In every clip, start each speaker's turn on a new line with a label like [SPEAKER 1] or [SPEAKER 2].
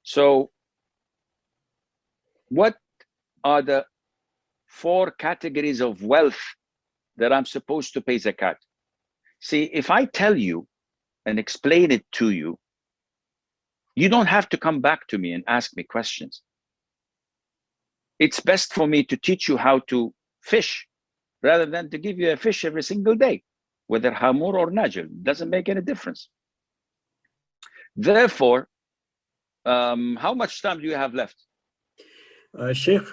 [SPEAKER 1] So what are the 4 categories of wealth that I'm supposed to pay zakat? See, if I tell you and explain it to you, you don't have to come back to me and ask me questions. It's best for me to teach you how to fish rather than to give you a fish every single day, whether hamur or najil, doesn't make any difference. Therefore, how much time do you have left?
[SPEAKER 2] Sheikh,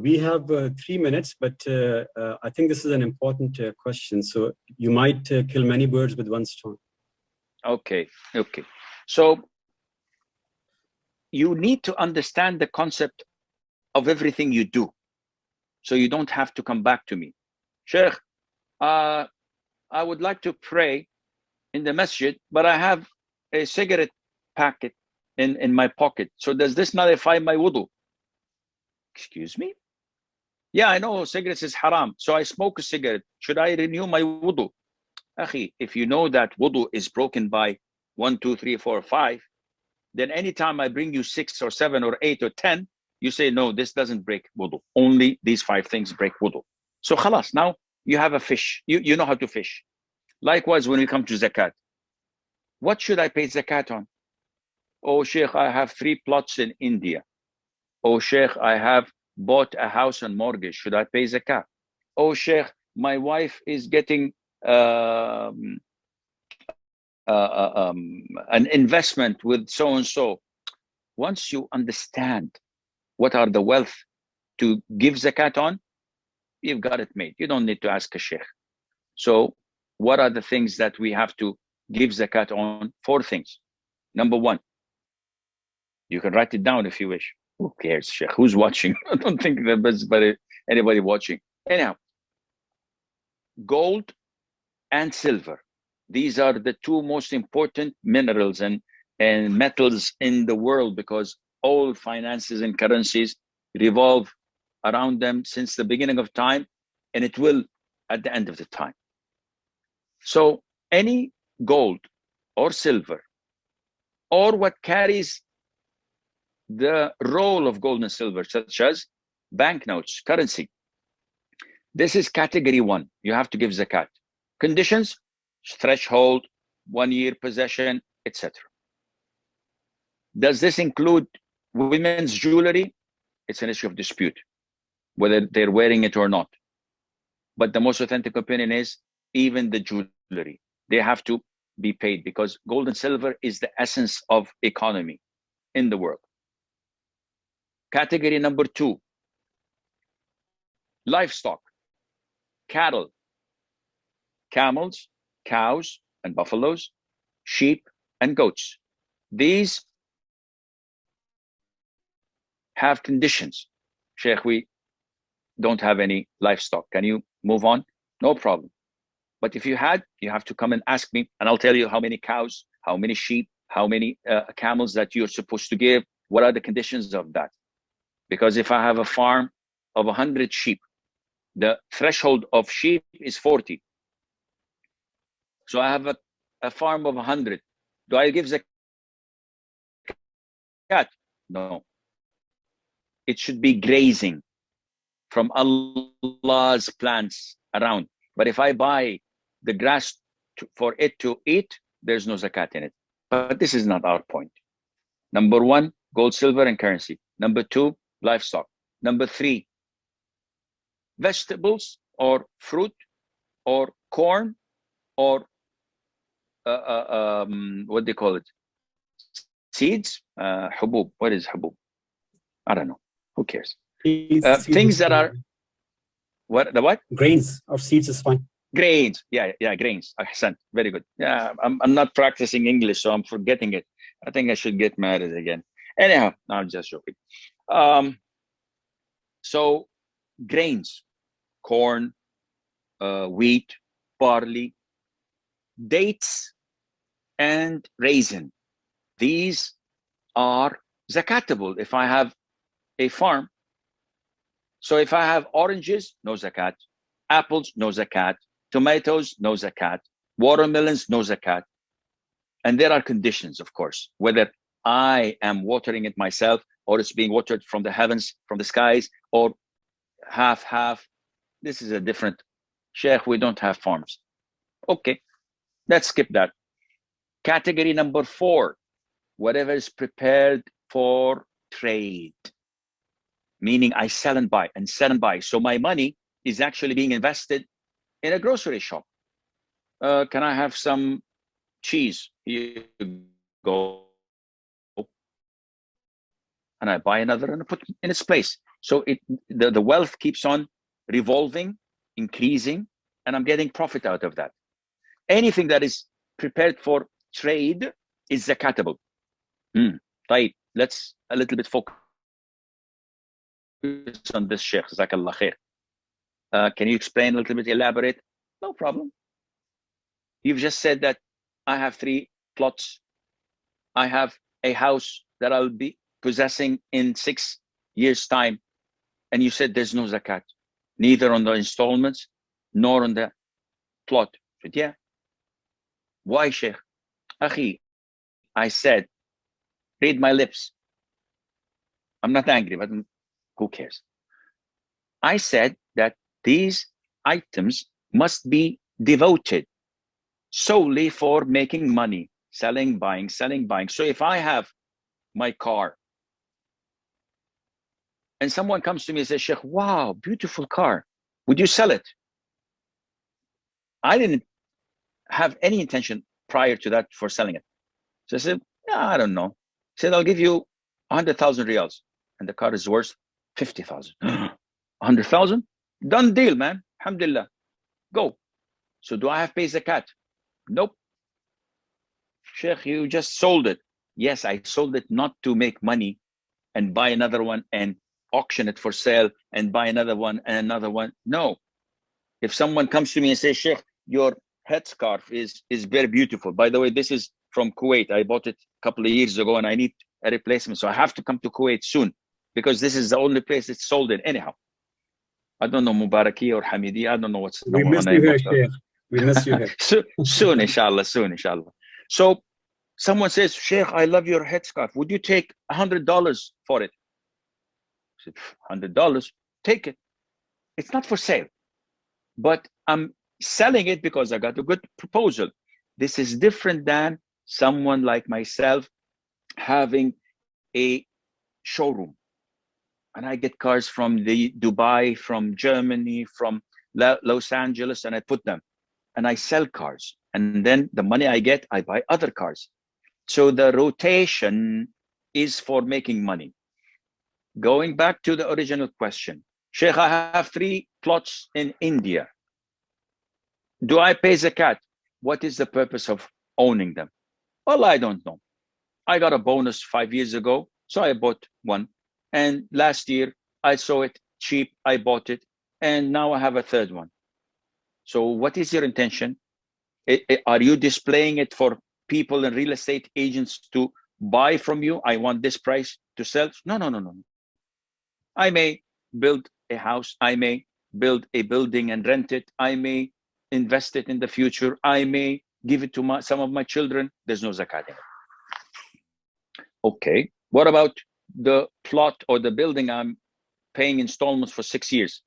[SPEAKER 2] we have 3 minutes, but I think this is an important question. So you might kill many birds with one stone. Okay.
[SPEAKER 1] So you need to understand the concept of everything you do, so you don't have to come back to me. Sheikh, I would like to pray in the masjid, but I have a cigarette packet in my pocket. So does this nullify my wudu? Excuse me? Yeah, I know cigarettes is haram, so I smoke a cigarette. Should I renew my wudu? Akhi, if you know that wudu is broken by 1, 2, 3, 4, 5, then anytime I bring you 6 or 7 or 8 or 10, you say, no, this doesn't break wudu. Only these 5 things break wudu. So khalas, now you have a fish. You know how to fish. Likewise, when we come to zakat, what should I pay zakat on? Oh, Sheikh, I have 3 plots in India. Oh, Sheikh, I have bought a house on mortgage. Should I pay zakat? Oh, Sheikh, my wife is getting an investment with so-and-so. Once you understand what are the wealth to give zakat on, you've got it made. You don't need to ask a sheikh. So what are the things that we have to give zakat on? 4 things. Number 1, you can write it down if you wish. Who cares, sheikh? Who's watching? I don't think there's anybody watching. Anyhow, gold and silver. These are the 2 most important minerals and metals in the world, because all finances and currencies revolve around them since the beginning of time, and it will at the end of the time. So any gold or silver, or what carries the role of gold and silver, such as banknotes, currency, this is category 1. You have to give zakat. Conditions: threshold, 1 year possession, etc. Does this include women's jewelry? It's an issue of dispute, whether they're wearing it or not. But the most authentic opinion is even the jewelry, they have to be paid, because gold and silver is the essence of economy in the world. Category number 2, livestock, cattle, camels, cows and buffaloes, sheep and goats. These have conditions. Sheikh, we don't have any livestock. Can you move on? No problem. But if you had, you have to come and ask me, and I'll tell you how many cows, how many sheep, how many camels that you're supposed to give. What are the conditions of that? Because if I have a farm of 100 sheep, the threshold of sheep is 40. So I have a farm of 100. Do I give zakat? No. It should be grazing from Allah's plants around. But if I buy the grass for it to eat, there's no zakat in it. But this is not our point. Number 1, gold, silver, and currency. Number 2, livestock. Number 3, vegetables or fruit or corn or what do they call it? Seeds? Hubub. What is hubub? I don't know. Who cares? Things that are what? The what?
[SPEAKER 2] Grains or seeds is fine.
[SPEAKER 1] Grains. Yeah, grains. Ahsan. Very good. Yeah, I'm not practicing English, so I'm forgetting it. I think I should get married again. Anyhow, no, I'm just joking. So grains, corn, wheat, barley, dates, and raisin. These are zakatable if I have a farm. So if I have oranges, no zakat. Apples, no zakat. Tomatoes, no zakat. Watermelons, no zakat. And there are conditions, of course, whether I am watering it myself, or it's being watered from the heavens, from the skies, or half. This is a different. Sheikh, we don't have farms. Okay, let's skip that. Category number 4, whatever is prepared for trade, meaning I sell and buy and sell and buy. So my money is actually being invested in a grocery shop. Can I have some cheese? Here you go. And I buy another and I put in its place. So the wealth keeps on revolving, increasing, and I'm getting profit out of that. Anything that is prepared for trade is zakatable. Right. Let's a little bit focus on this, Sheikh. Jazakallah khair. Can you explain a little bit, elaborate? No problem. You've just said that I have 3 plots. I have a house that I'll be possessing in 6 years' time. And you said there's no zakat, neither on the installments nor on the plot. I said, yeah. Why, Sheikh? Akhi, I said, read my lips. I'm not angry, but who cares? I said that these items must be devoted solely for making money, selling, buying, selling, buying. So if I have my car and someone comes to me and says, Sheikh, wow, beautiful car, would you sell it? I didn't have any intention prior to that for selling it. So I said, yeah, I don't know. He said, I'll give you 100,000 riyals. And the car is worth 50,000. 100,000? Done deal, man. Alhamdulillah. Go. So do I have to pay zakat? Nope. Sheikh, you just sold it. Yes, I sold it not to make money and buy another one and auction it for sale and buy another one and another one. No. If someone comes to me and says, Sheikh, your headscarf is very beautiful. By the way, this is from Kuwait. I bought it a couple of years ago and I need a replacement. So I have to come to Kuwait soon because this is the only place it's sold in. Anyhow, I don't know Mubaraki or Hamidi. I don't know what's
[SPEAKER 2] we miss you here, Sheikh. We miss you here.
[SPEAKER 1] Soon, inshallah, soon, inshallah. So someone says, Sheikh, I love your headscarf. Would you take $100 for it? I said, $100, take it. It's not for sale, but I'm selling it because I got a good proposal. This is different than someone like myself having a showroom. And I get cars from Dubai, from Germany, from Los Angeles, and I put them. And I sell cars. And then the money I get, I buy other cars. So the rotation is for making money. Going back to the original question, Sheikh, I have 3 plots in India. Do I pay zakat? What is the purpose of owning them? Well, I don't know. I got a bonus 5 years ago, so I bought one. And last year, I saw it cheap, I bought it. And now I have a 3rd one. So what is your intention? Are you displaying it for people and real estate agents to buy from you? I want this price to sell. No. I may build a house. I may build a building and rent it. I may invest it in the future. I may give it to some of my children. There's no zakat in it. Okay. What about the plot or the building I'm paying installments for 6 years?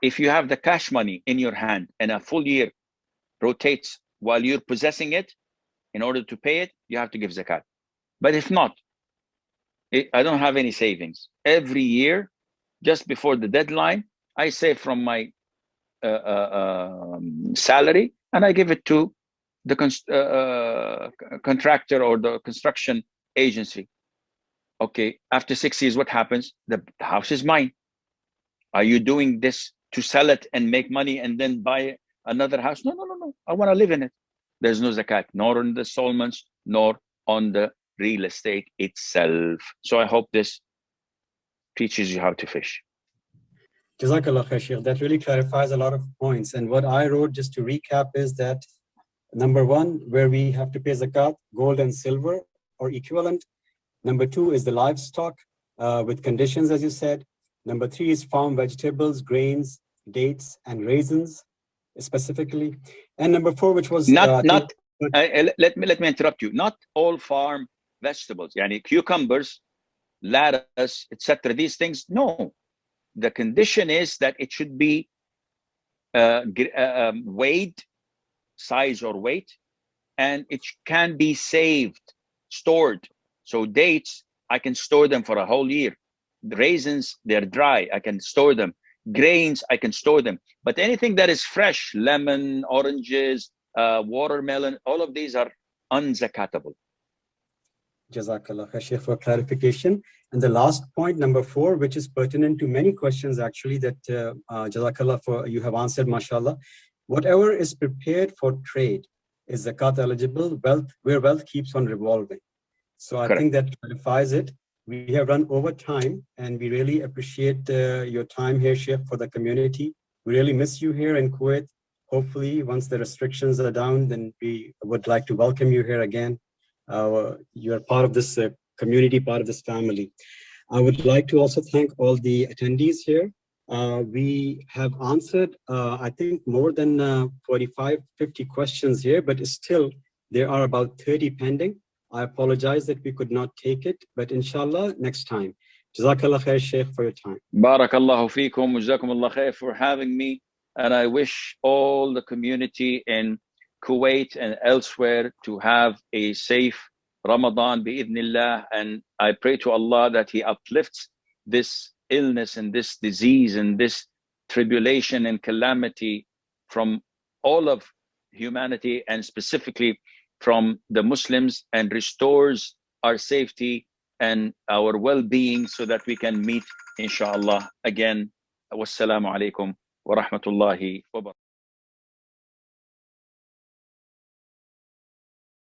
[SPEAKER 1] If you have the cash money in your hand and a full year rotates while you're possessing it, in order to pay it, you have to give zakat. But if not, I don't have any savings. Every year, just before the deadline, I save from my salary and I give it to the contractor or the construction agency. Okay, after 6 years, what happens? The house is mine. Are you doing this to sell it and make money and then buy another house? No. I want to live in it. There's no zakat, nor on the installments, nor on the real estate itself. So I hope this teaches you how to fish.
[SPEAKER 2] Jazakallah khair, Sheikh. That really clarifies a lot of points. And what I wrote, just to recap, is that number 1, where we have to pay zakat, gold and silver or equivalent. Number 2 is the livestock with conditions, as you said. Number 3 is farm vegetables, grains, dates, and raisins, specifically. And number 4, which was
[SPEAKER 1] let me interrupt you. Not all farm vegetables, yani cucumbers, lettuce, etc. These things, no. The condition is that it should be weighed, size or weight, and it can be saved, stored. So dates, I can store them for a whole year. The raisins, they're dry, I can store them. Grains, I can store them. But anything that is fresh, lemon, oranges, watermelon, all of these are unzakatable.
[SPEAKER 2] Jazakallah khair, Sheikh, for clarification. And the last point, number 4, which is pertinent to many questions actually that Jazakallah for you have answered, mashallah. Whatever is prepared for trade is zakat eligible, where wealth keeps on revolving. So I think that clarifies it. We have run over time, and we really appreciate your time here, Sheikh, for the community. We really miss you here in Kuwait. Hopefully, once the restrictions are down, then we would like to welcome you here again. You are part of this community, part of this family. I would like to also thank all the attendees here. We have answered, I think, more than 45, 50 questions here, but still there are about 30 pending. I apologize that we could not take it, but inshallah, next time. Jazakallah khair, Sheikh, for your time.
[SPEAKER 1] Barakallahu feekum, jazakumullah khair for having me. And I wish all the community in Kuwait and elsewhere to have a safe Ramadan bi'idhnillah. And I pray to Allah that He uplifts this illness and this disease and this tribulation and calamity from all of humanity, and specifically from the Muslims, and restores our safety and our well-being so that we can meet inshallah again. Wassalamu alaikum wa rahmatullahi wa barakatuh.